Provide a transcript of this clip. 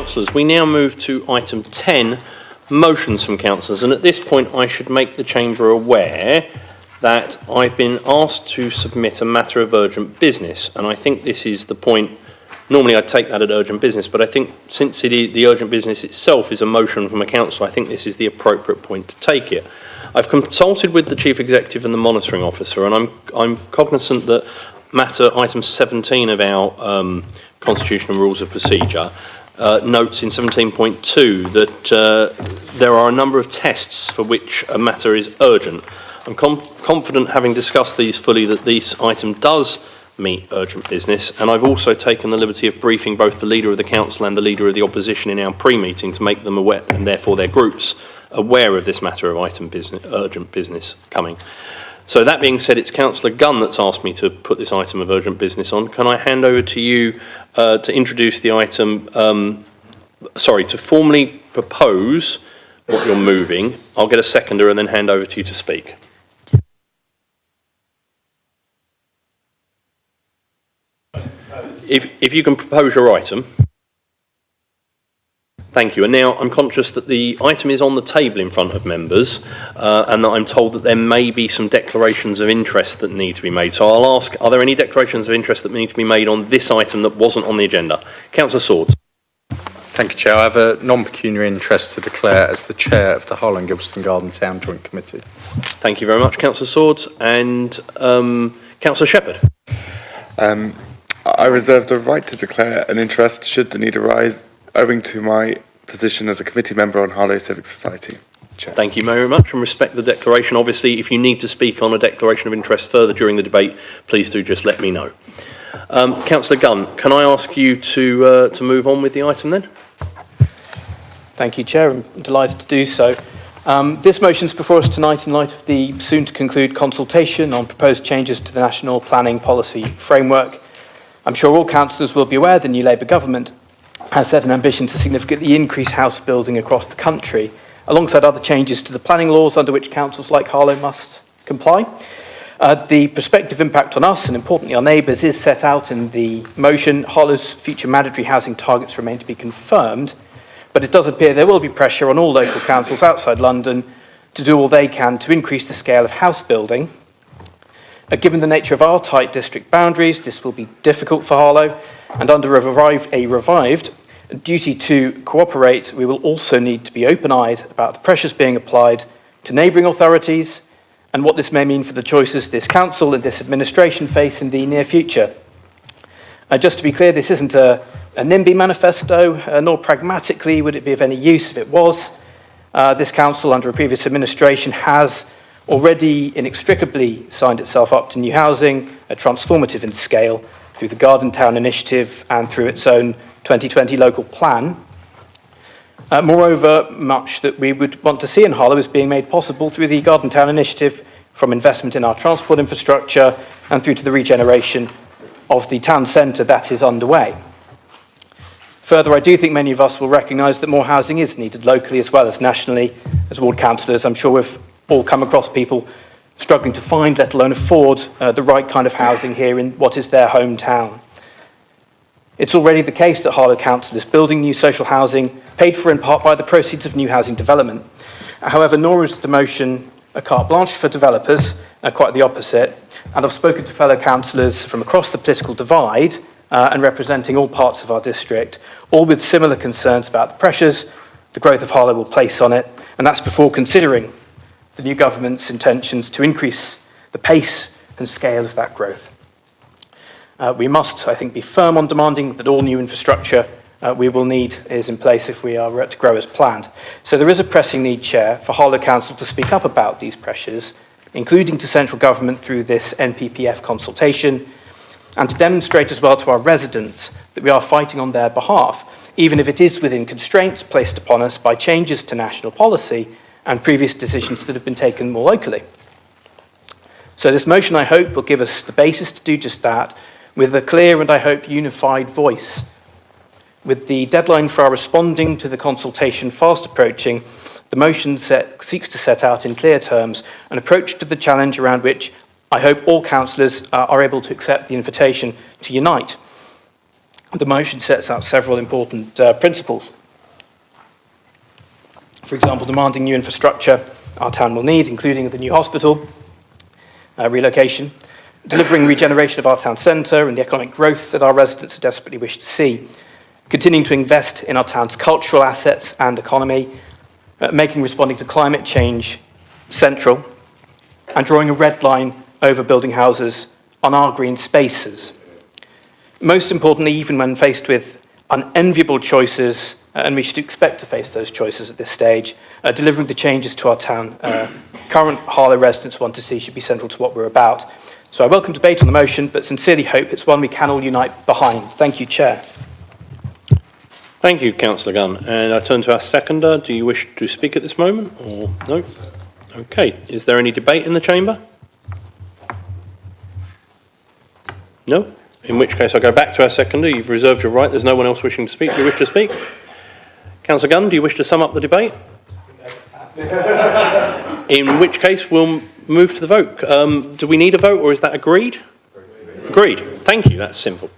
councillors. We now move to item 10, motions from councillors. And at this point, I should make the Chamber aware that I've been asked to submit a matter of urgent business. And I think this is the point. Normally I'd take that at urgent business, but I think since the urgent business itself is a motion from a council, I think this is the appropriate point to take it. I've consulted with the Chief Executive and the Monitoring Officer, and I'm cognizant that matter item 17 of our Constitution and Rules of Procedure notes in 17.2 that there are a number of tests for which a matter is urgent. I'm confident, having discussed these fully, that this item does meet urgent business, and I've also taken the liberty of briefing both the Leader of the Council and the Leader of the Opposition in our pre-meeting to make them aware, and therefore their groups, aware of this matter of urgent business coming. So that being said, it's Councillor Gunn that's asked me to put this item of urgent business on. Can I hand over to you to introduce the item, to formally propose what you're moving? I'll get a seconder and then hand over to you to speak. If you can propose your item. Thank you. And now I'm conscious that the item is on the table in front of members and that I'm told that there may be some declarations of interest that need to be made. So I'll ask, are there any declarations of interest that need to be made on this item that wasn't on the agenda? Councillor Swords. Thank you, Chair. I have a non-pecuniary interest to declare as the Chair of the Harlow and Gilbertson Garden Town Joint Committee. Thank you very much, Councillor Swords. And Councillor Shepherd. I reserve the right to declare an interest should the need arise, owing to my position as a committee member on Harlow Civic Society. Chair. Thank you very much, and respect the declaration. Obviously, if you need to speak on a declaration of interest further during the debate, please do just let me know. Councillor Gunn, can I ask you to move on with the item then? Thank you, Chair. I'm delighted to do so. This motion is before us tonight in light of the soon-to-conclude consultation on proposed changes to the National Planning Policy Framework. I'm sure all councillors will be aware the new Labour government has set an ambition to significantly increase house building across the country, alongside other changes to the planning laws under which councils like Harlow must comply. The prospective impact on us, and importantly our neighbours, is set out in the motion. Harlow's future mandatory housing targets remain to be confirmed, but it does appear there will be pressure on all local councils outside London to do all they can to increase the scale of house building. Given the nature of our tight district boundaries, this will be difficult for Harlow, and under a revived duty to cooperate, we will also need to be open-eyed about the pressures being applied to neighbouring authorities and what this may mean for the choices this council and this administration face in the near future. Just to be clear, this isn't a NIMBY manifesto, nor pragmatically would it be of any use if it was. This council, under a previous administration, has already inextricably signed itself up to new housing, transformative in scale, through the Garden Town Initiative and through its own 2020 local plan. Moreover, much that we would want to see in Harlow is being made possible through the Garden Town Initiative, from investment in our transport infrastructure and through to the regeneration of the town centre that is underway. Further, I do think many of us will recognise that more housing is needed locally as well as nationally. As ward councillors, I'm sure we've all come across people struggling to find, let alone afford, the right kind of housing here in what is their hometown. It's already the case that Harlow Council is building new social housing, paid for in part by the proceeds of new housing development. However, nor is the motion a carte blanche for developers, quite the opposite. And I've spoken to fellow councillors from across the political divide and representing all parts of our district, all with similar concerns about the pressures the growth of Harlow will place on it, and that's before considering the new government's intentions to increase the pace and scale of that growth. We must, I think, be firm on demanding that all new infrastructure we will need is in place if we are to grow as planned. So there is a pressing need, Chair, for Harlow Council to speak up about these pressures, including to central government through this NPPF consultation, and to demonstrate as well to our residents that we are fighting on their behalf, even if it is within constraints placed upon us by changes to national policy and previous decisions that have been taken more locally. So this motion, I hope, will give us the basis to do just that, with a clear and, I hope, unified voice. With the deadline for our responding to the consultation fast approaching, the motion seeks to set out in clear terms an approach to the challenge around which I hope all councillors are able to accept the invitation to unite. The motion sets out several important principles. For example, demanding new infrastructure our town will need, including the new hospital, relocation, delivering regeneration of our town centre and the economic growth that our residents desperately wish to see, continuing to invest in our town's cultural assets and economy, making responding to climate change central, and drawing a red line over building houses on our green spaces. Most importantly, even when faced with unenviable choices, and we should expect to face those choices at this stage, delivering the changes to our town current Harlow residents want to see should be central to what we're about. So I welcome debate on the motion, but sincerely hope it's one we can all unite behind. Thank you, Chair. Thank you, Councillor Gunn. And I turn to our seconder. Do you wish to speak at this moment, or no? Okay. Is there any debate in the chamber? No? In which case I'll go back to our seconder. You've reserved your right. There's no one else wishing to speak. Do you wish to speak? Councillor Gunn, do you wish to sum up the debate? In which case we'll move to the vote. Do we need a vote, or is that agreed? Agreed. Thank you. That's simple.